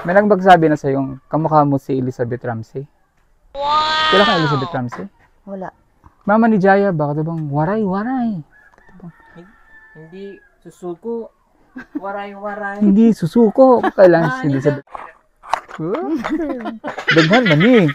May nagbagsabi na sa'yo, kamukha mo si Elizabeth Ramsey. Wow! Kailan ka Elizabeth Ramsey? Wala. Mama ni Jaya, baka bang waray-waray? Hindi susuko. Waray-waray. Hindi susuko. Kailan si Elizabeth. Daghan na ni.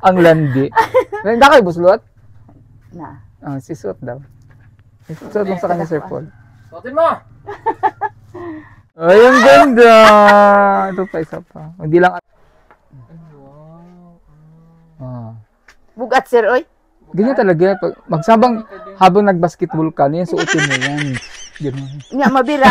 Ang landi. Hindi kayo buslot? Na. Si Suot daw. Suot lang sa kanya, Sir Paul. Suotin mo! Ay, ang ganda! Ito pa, isa pa. Hindi lang. Bugat, sir, oy. Ganyan talaga. Magsabang, habang nag-basketball ka, yan, suotin mo yan. Ganun. Nga, mabira.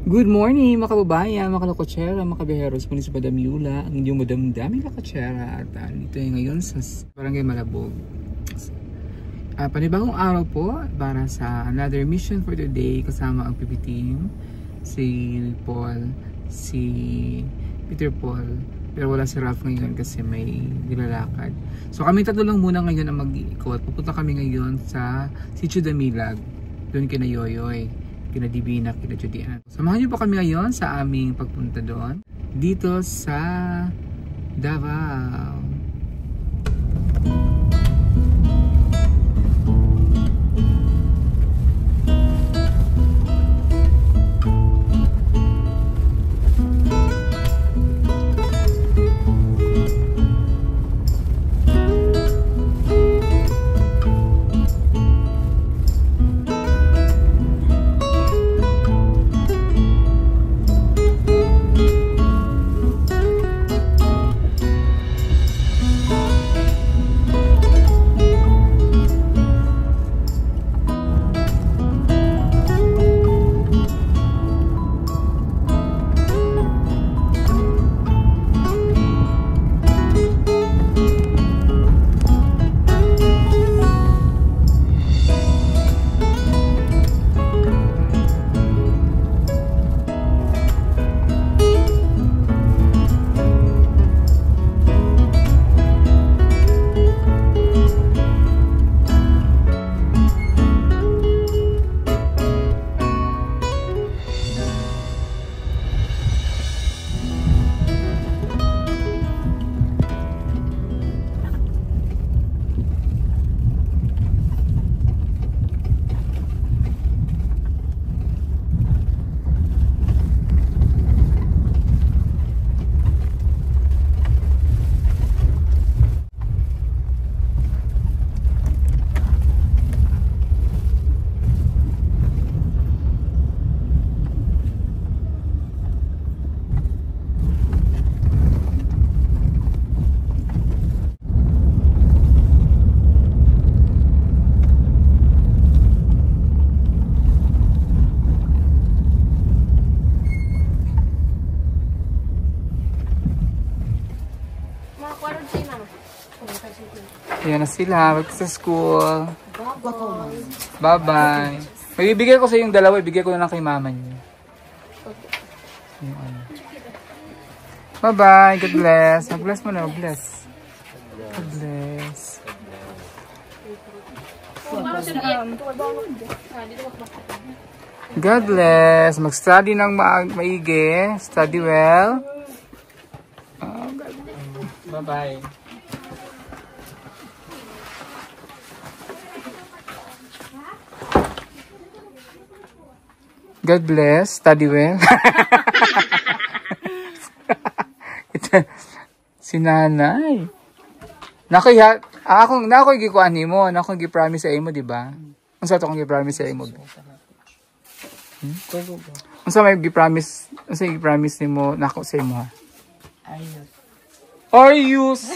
Good morning mga kababayan, mga kalokotsera, mga kabiheros. Muli si Madam Yula, ang inyong madamdaming kakotsera. At dito ngayon sa Barangay Malabog. Panibagong araw po para sa another mission for today. Kasama ang PB team, si Paul, si Peter Paul. Pero wala si Ralph ngayon kasi may nilalakad. So kami tatlo lang muna ngayon ang mag-iikot. Pupunta kami ngayon sa Sitio Damilag. Doon kina Yoyoy, kina Divina, kina Judian. Samahan niyo po kami ngayon sa aming pagpunta doon. Dito sa Davao. Ayan na sila, mag sa school. Bye-bye. May bibigay ko sa yung dalawa, ibigay ko na lang kay mama niyo. Bye-bye, God bless. God-bless mo na, bless. God bless. God bless. Mag-study ng maigi. Study well. Bye-bye. God bless. Study well. Si nanay. Nakoy gikuan nimo, nakoy gi-promise sa imo, di ba? Unsa to kung gi-promise sa imo? Unsa may gi-promise? Unsa gi-promise nimo nako sa imo? Ayos.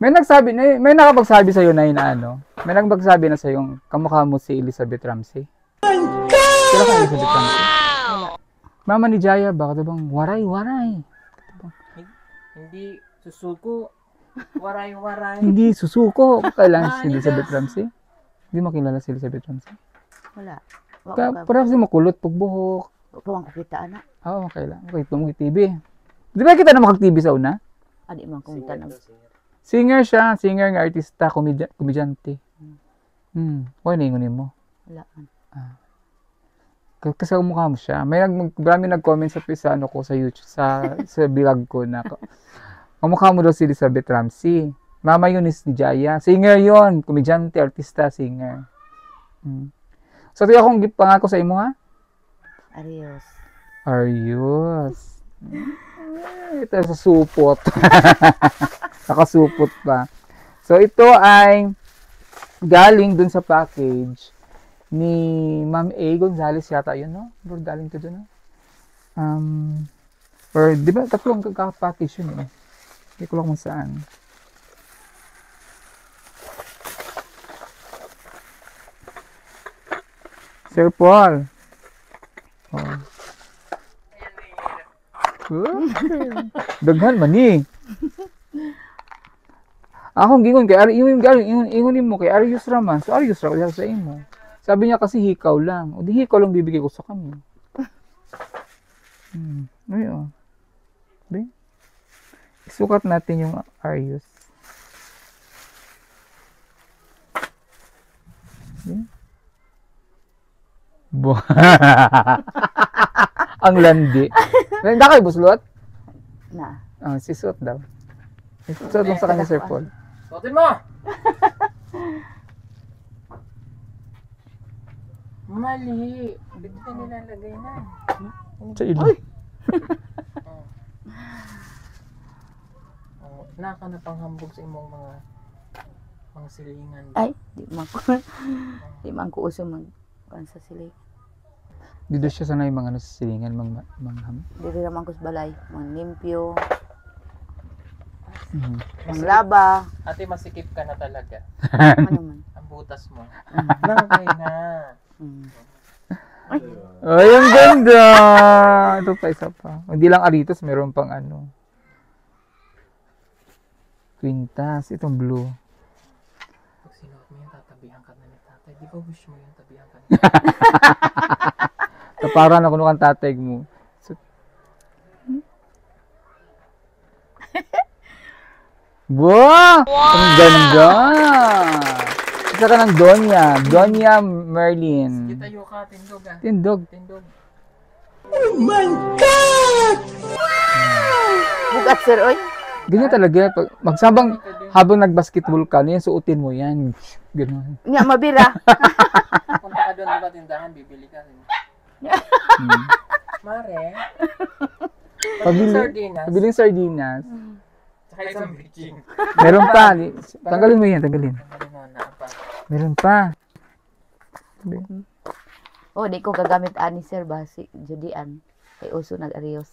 May nakapagsabi sa iyo na ano? May nagbagsabi na sa iyo kamukha mo si Elizabeth Ramsey. Kailan ka Elizabeth Ramsey? Mama ni Jaya, baka bang waray-waray? Hindi susuko. Waray-waray. Hindi susuko. Kailan si Elizabeth Ramsey? Hindi mo kilala si Elizabeth Ramsey? Wala. Parang kasi makulot pagbuhok. Pawang ko kita, anak. Oo, okay lang. Okay, tumong TV. Di ba kita na makag-TV sa una? Adi man kong tanong. Singer siya. Singer nga artista, komedyante. Okay, naingunin mo. Wala. Kasi mukha mo siya. Marami nag-comment sa ano ko sa YouTube, sa vlog ko na ang mukha mo daw si Elizabeth Ramsey. Mama yun is ni Jaya. Singer yun. Komedyante, artista, singer. So, ito akong pangako sa imo, ha? Arios. Arios. Ito sa supot. Nakasupot pa. So, ito ay galing dun sa package ni Ma'am A. Gonzales yata yun, no? Bro, galing to dun, no? Or, di ba, tatlong kaka-package yun, eh. Hindi ko lang kung saan. Sir Paul. Oh. Daghan man ni. Akong gingon kay ingon mo kay Arius Raman. So Arius Raman sa imo. Sabi niya kasi hikaw lang. O di hikaw lang bibigay ko sa kanya. Ayun. Be. Isukat natin yung Arius. Ang landi. Nanda kayo buslot? Na. Si Suot daw. Suot lang sa kanya, Sir Paul. Suotin mo! Mali. Bigyan ka nilalagay na. Sa ilo. Naka na panghambog sa imong mga silingan. Ay, di man ko uso kuan sa silig. Dito siya sanay mga silingan, mangham. Dili naman ko sa balay, manglimpyo. Manglaba. Ate, masikip ka na talaga. Ano man. Ang butas mo. Nangkay na. Ay, ang ganda! Ito pa, isa pa. Hindi lang aritos, meron pang ano. Quintas, itong blue. Pag sinuot mo yan, tatabihan ka na ni tatay. Di ba wish mo yan, tabihan ka na? Kaparan ako nung tatay mo. So, wow! Ang ganda! Isa ka ng Donya Merlin. Kita yung ka, tindog ah. Tindog. Tindog. Oh my God! Bugat, sir, oy. Ganyan talaga. Magsabang, habang nag-basketball ka, yan, suotin mo yan. Ganun. Nga, mabira. Punta ka doon, di ba tindahan, bibili ka rin. Mare. Pabiling sardinas. Tsaka isang bitching. Meron pa. Tanggalin mo yan, tanggalin. Tanggalin mo na pa. Meron pa. Oh, di ko gagamit ani, sir, basi. Judian. Kay uso nag-arios.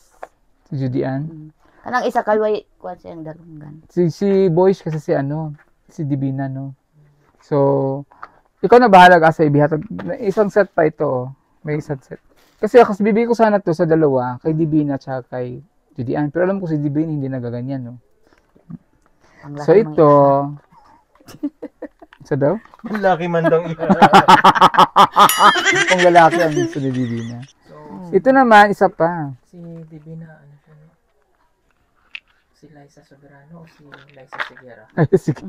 Si Judian. Kanang isa kay kuan siyang dalunggan. Si Boys kasi si Divina, no? So, ikaw na bahala ka sa ibihatag. Isang set pa ito, oh. May isang set. Kasi ako, bibigay ko sana to sa dalawa, kay Divina at kay Judian. Pero alam ko si Divina hindi nagaganyan, no? So, ito. Isa daw? Malaki man daw iya. Kung lalaki ang gusto ni Divina. So, Ito naman, isa pa. si Divina, ano siya? Si Liza Soberano o si Liza Sigera? Ay, sige.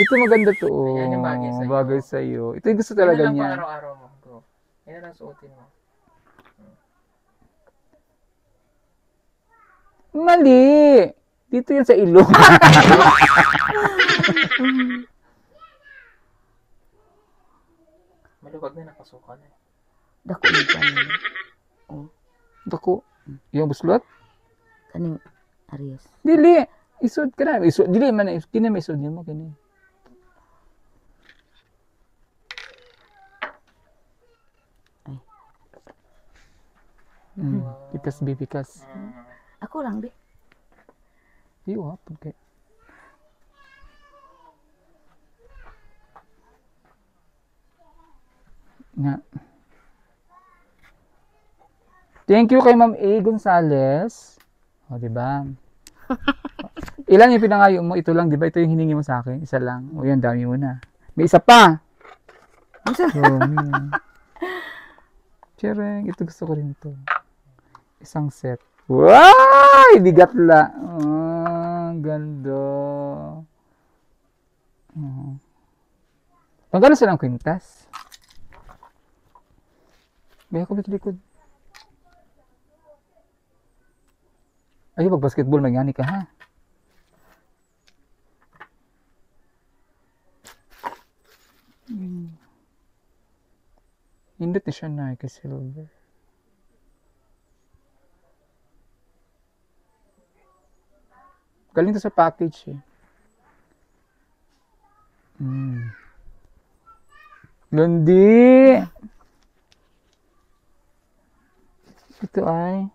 Ito maganda to. Ayan yung bagay sa'yo. Bagay sa'yo. Ito yung gusto talaga Yan lang niya. pang araw-araw mo, bro. Yan ang suotin mo. Mali! Dito yan sa ilong. Maluwag na nakasuka na. Dako ni kanin. Oh, Dako. Yung buslot? kaning arios. Dili. Isod ka na. Isod. Dili man. Kini may isod niya mo. Kini. Ay. Pikas bibikas. Ako lang, be. Iyo ha. Pagkay. Nga. Thank you kay Ma'am A. Gonzales. O, diba? Ilan yung pinangayo mo? Ito lang, diba? Ito yung hiningi mo sa akin. Isa lang. O, yan, dami mo na. May isa pa. Isa? So, Tiyereng, ito gusto ko rin to. Isang set. Wow! Bigatla. Ganda. Magkano silang kwintas? May ako likod. Ay, pag basketball, may ngani ka, ha? Indot na siya na, kasi silver. Galing to sa package, eh. Gandi! Ito ay...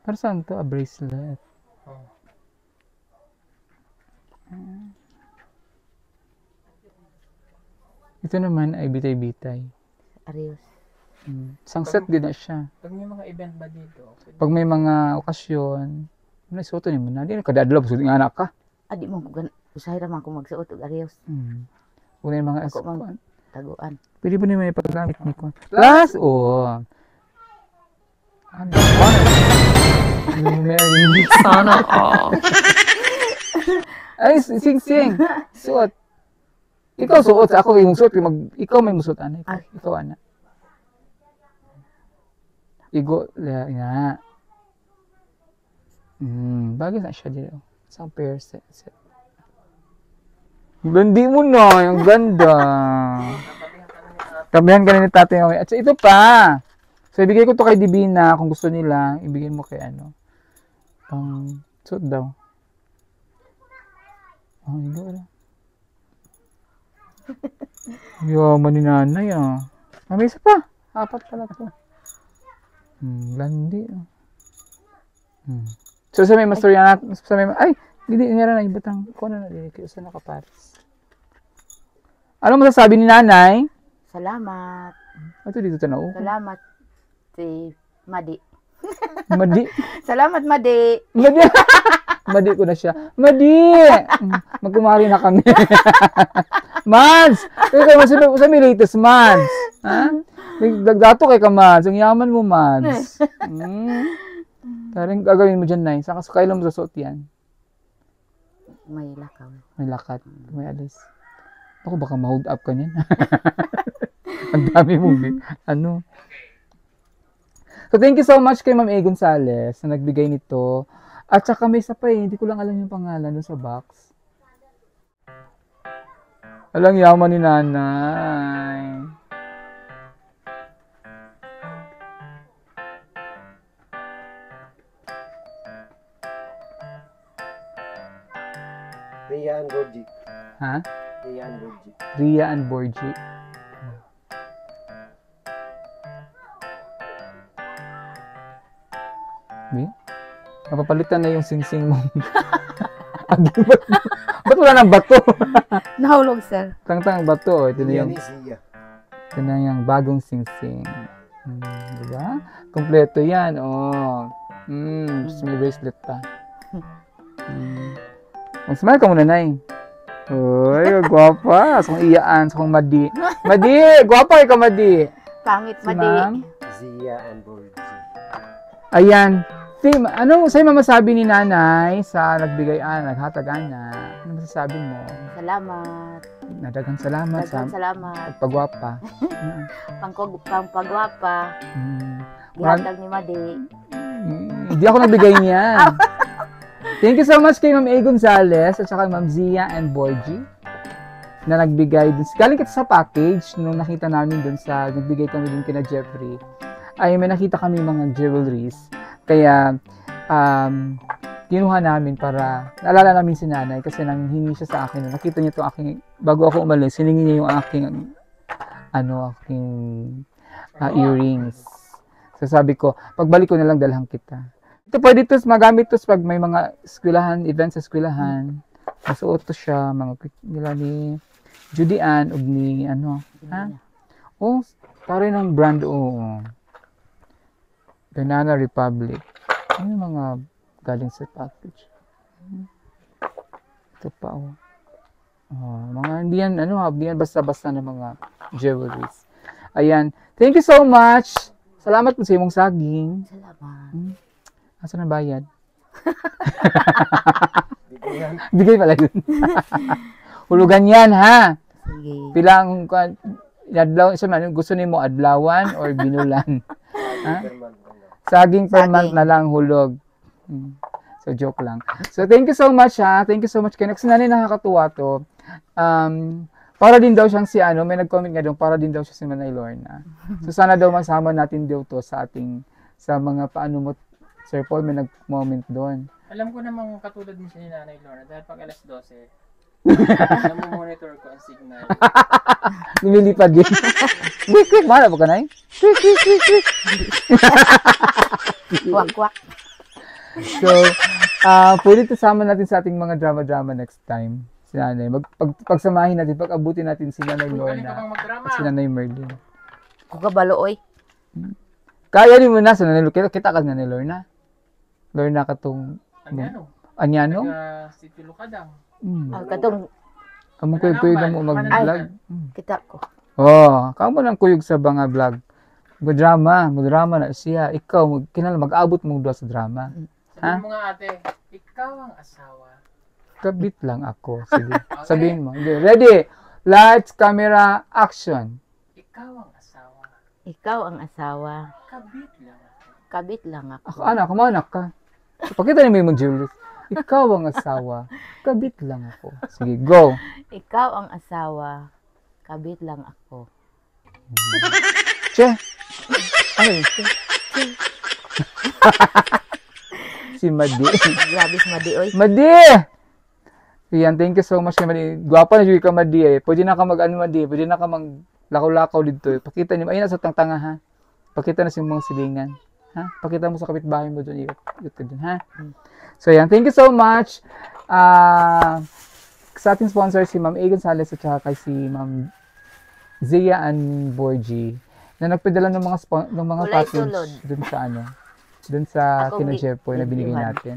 Para saan to? A bracelet. Ito naman ay bitay-bitay. Arios. Isang set din na siya. Pag may mga event ba dito? Pag may mga okasyon, nasuoto niyo na. Hindi na kadadala, suot nga anak ka. Adi mo, usahay naman kung magsuot og arios. Una yung mga Ako mang taguan. pwede po naman ipaggamit ni Kon. Plus, ano? Sana all. Ay, sing-sing. Suot. Ikaw suot, ako yung suot. Ikaw may musuot, ano? Ikaw, ana. Igo, nga. Bagay na siya dito. Isang pair set. Gandi mo na, yung ganda. Tabihan ka na ni tatay mamaya. At ito pa. So, ibigay ko to kay Divina. Kung gusto nila, ibigay mo kay ano. Suot daw. Hindi wala. Yaman ni nanay, May isa pa. 4 pala to. Landi, So, sa may mastorya na, ay, hindi na ibatang, kung ano na din, kaya sa nakaparis. Ano masasabi ni nanay? Salamat. Ito dito tanaw. Salamat si Madi. Madi. Salamat, Madi. Madi. Madi ko na siya. Madi! Magkumari na kami. Mads! Kaya sa may latest, Mads. Ha? Nagdato kay ka, Mads. Ang yaman mo, Mads. Taring gagawin mo dyan, Nay. Saka kailan mo sasuot yan? May lakaw. May lakat. May alis. Ako, baka ma-hold up ka niyan. Ang dami mo, ano. So, thank you so much kay Ma'am A. Gonzales na nagbigay nito. At saka may isa pa hindi ko lang alam yung pangalan doon sa box. Alang yaman ni nanay. Ria and Borgi. Ha? Ria and Borgi. Ria and Borgi. Napapalitan na yung sing-sing mo. Ba't wala ng bato? Nahulog, sir. Tang-tang bato. Ito na Ria yung, ni Sia. ito na yung bagong sing-sing. Diba? Kompleto yan. Tapos may bracelet pa. Mag-smile ka muna, Nay. Uy, gwapa. Sa kong iyaan, sa kong Madi. Madi! Gwapa ka, Madi. Pangit, Si Madi. Ma'am. Zia and Borgi. Ayan. Ano sa'yo mamasabi ni nanay sa nagbigay, naghatag na? Ano masasabi mo? Salamat. Nadagang salamat Daghang salamat. pagpagwapa. Pangpagwapa. Marami- Gihatag ni Madi. Hindi ako nagbigay niya. Thank you so much kay Ma'am A. Gonzales at saka Ma'am Zia and Borgi na nagbigay dun. Galing kita sa package nung nakita namin dun sa, nagbigay kami dun kina Jeffrey. Ay, may nakita kami mga jewelries. Kaya, kinuha namin para, naalala namin si nanay kasi nang hingi siya sa akin. Nakita niya itong aking, bago ako umalis, hiningi niya yung aking, aking earrings. So sabi ko, pagbalik ko na lang dalhan kita. Ito pwede ito, magamit ito pag may mga eskwelahan, events sa eskwelahan. Masuot to siya, mga nila ni Judy Ann, o ni, parang ng brand, Banana Republic. Ano yung mga galing sa package? Ito pa, mga hindi yan, hindi yan basta-basta na mga jewelries. Ayan. Thank you so much. Salamat po sa imong saging. Salamat. Asa na bayad? Bigyan. Bigay pala yun. Hulugan yan, ha? Sige. Pilang adlaw, isa man, gusto nimo adlawan or binulan? Ha? German. Saging per month Saging. na lang hulog. So, joke lang. So, thank you so much, ha? Thank you so much. Kaya next na nakakatuwa to. Para din daw siyang si ano, may nag-comment nga doon, para din daw siya si Manay Lorna. So, sana daw masama natin daw to sa ating, sa mga paano mo, Sir Paul, may nag-moment doon. Alam ko namang katulad din siya ni Nanay Lorna dahil pag alas 12, namomonitor ko ang signal. Lumilipad din. Quick, quick, mahal ba ka na eh? Quick, quick, quick, quick. Kwak-kwak. So, pwede kasama natin sa ating mga drama-drama next time. Si Nanay. Pagsamahin natin, pag-abutin natin si Nanay Galing ka Lorna bang magdrama? at si Nanay Merlin. Kukabalo, oy. Kaya din mo na sa Nanay Lorna. Kita ka Nanay Lorna. Lorna ka tong Ano? Anyano? Taga Sitio Lucadang. Katong Kamong kuyog-kuyog na mo mag-vlog. kita ko. Oh, kamo nang kuyog sa mga vlog. Magdrama na siya. Ikaw, kinala mag-abot mo doon sa drama. Sabihin mo nga ate, ikaw ang asawa. Kabit lang ako. Sige. Sabihin mo. Okay. Ready? Lights, camera, action. Ikaw ang asawa. Ikaw ang asawa. Kabit lang ako. Kabit lang ako. Ako, anak, kumanak ka. Pakita niyo mo yung Julius. Ikaw ang asawa. Kabit lang ako. Sige, go. Ikaw ang asawa. Kabit lang ako. Che. Ano yun? Che. Si Madi. Grabe si Madi, oy. Madi! Yan, thank you so much kay Madi. Gwapa na ka Madi eh. Pwede na ka mag-ano Madi. Pwede na ka mag-lakaw-lakaw dito eh. Pakita niyo. Ayun na sa tanga ha. Pakita na sa mga silingan. Ha? Pakita mo sa kapitbahay mo doon. Ikot ka doon, ha? So, yan. Thank you so much. Sa ating sponsor, si Ma'am A. Gonzalez at saka kay si Ma'am Zia and Borgie na nagpadala ng mga Kulay package sulod. doon sa doon sa Akong kina Jeff Paul na binigay bibilihan. natin.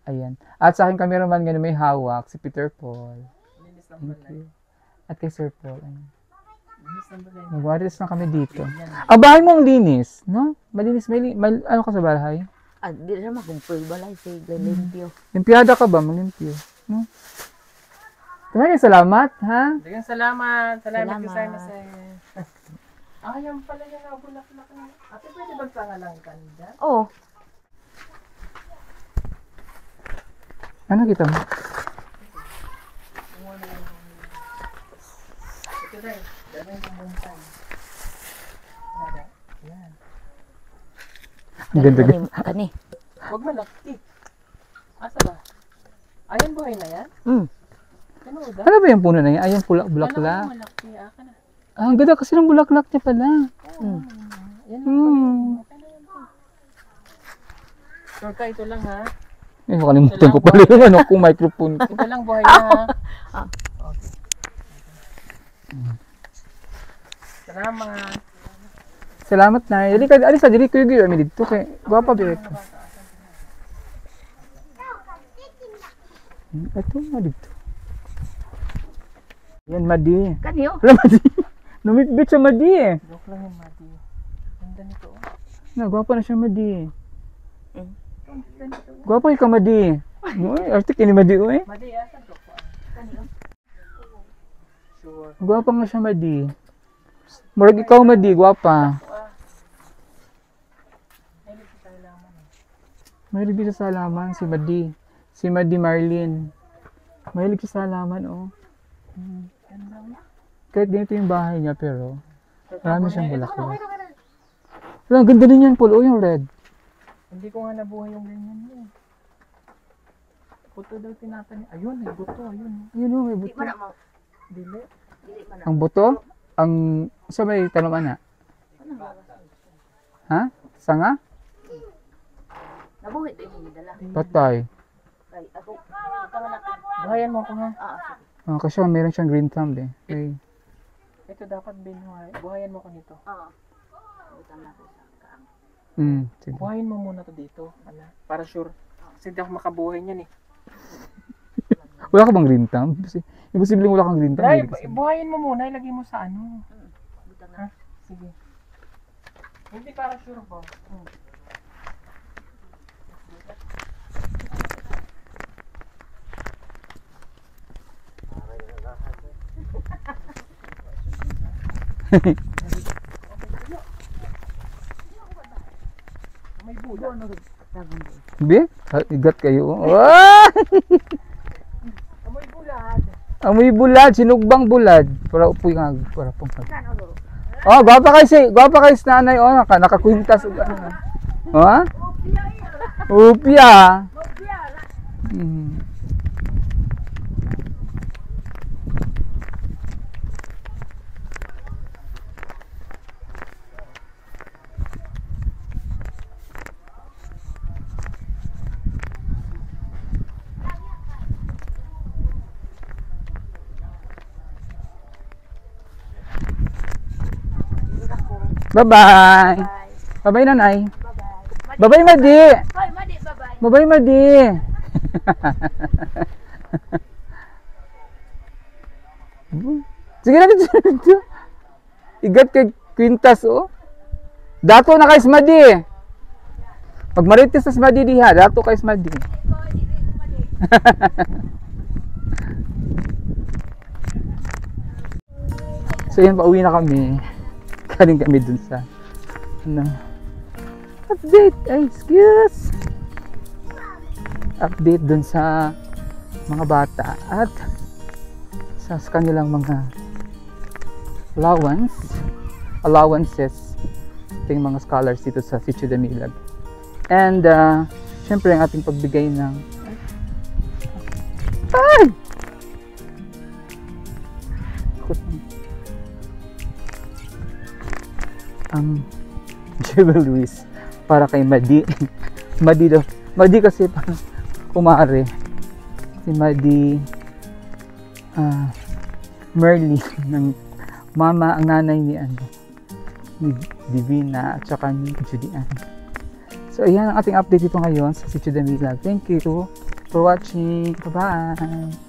Ayan. At sa akin cameraman nga na may hawak, si Peter Paul. Linis ng Thank balay. you. At kay Sir Paul. Ayan. Linis ng balay. Nag-waris na kami dito. Ang bahay mo ang linis, no? Malinis, may ano ka sa bahay? Di na makumpul balay sa limpyo. Limpyada ka ba? Malimpyo. No? Maraming salamat, ha? Dagang salamat. Salamat Salamat. sa masay. Yan pala yung nabulak-lak na. Ate, pwede bang pangalang kanda? Oh, Ano kita mo? Ito rin. Dami yung bonsai. Yan. Ang ganda. kani. Huwag malaki. Asa ba? Ayan buhay na yan? Ano ba? Ano ba yung puno na yan? Ay, yung Kala bulaklak. ko malaki. Aka na. Ang ganda kasi ng bulaklak niya pala. Yan. Hmm. Okay na yan. Sure ka, ito lang ha. Eh, nakalimutan ko pala yung ano kung microphone ko. Ito lang buhay na ha. Okay. Salamat. Salamat na. Alis sa dili ko yung gawin dito. Kaya, guwapa ba ito? Ito nga dito. Yan, Madi. Kani, oh. Wala, Madi. Numit-bit siya, Madi eh. Joke lang yung Mati. Ganda nito. Gwapa na siya, Madi. Ganda nito. Gwapa ka, Madi. Uy, artik ini Madi, uy. Mati, asan ko po? Sure. Gwapa nga siya, Madi. Murag ikaw, Madi. Gwapa. Mahilig siya sa halaman, si Madi. Si Madi Marlin. Mahilig siya sa halaman, oh. Kahit ganito yung bahay niya, pero marami siyang bulaklak. Wala, ang ganda din yan, Paul. Oh, yung red. Hindi ko nga nabuhay yung ganyan niya. Buto daw tinatanim. Ayun, may buto. Ayun. Ayun, oh, may buto. Dili. Ang buto? Ang, sa may tanaman na? Ha? Sanga? Nabuhi ito yung dala. Patay. Kay ako. Buhayan mo ko ha. Kasi meron siyang green thumb eh. Okay. Ito dapat binuhay. Buhayan mo ko nito. Utang na ko sa kaang. Sige. Buhayin mo muna to dito. Ano? Para sure. Kasi hindi ako makabuhay niyan eh. Wala ka bang green thumb? Imposible wala kang green thumb. Dahil, Hindi kasi. buhayin mo muna. Ilagay mo sa ano. Utang Ha? na. Sige. Hindi para sure ba? May buda. Be, igat kayo. Ah! Amoy bulad. Amoy bulad, sinugbang bulad. Para upoy nga, para pong. Oh, gwapa kay si nanay, oh, nakakwintas ug ano. Ha? Upya. Bye-bye. Bye-bye, nanay. Bye-bye, Madi. Hoy, Madi, bye-bye. Bye-bye, Madi. Sige na dito. Igat kay Quintas, oh. Dato na kay Madi. Pag marites sa Madi diha, dato kay Madi. So yan, pauwi na kami. Galing kami dun sa ano, update, update dun sa mga bata at sa kanilang mga allowances ating mga scholars dito sa Sitio Damilag. And syempre ang ating pagbigay ng jewelries para kay Madi. Madi kasi parang kumare. Si Madi Merly ng mama, ang nanay ni Divina at saka ni Judian. So ayan ang ating update dito ngayon sa Sitio Damilag. Thank you for watching. Bye-bye.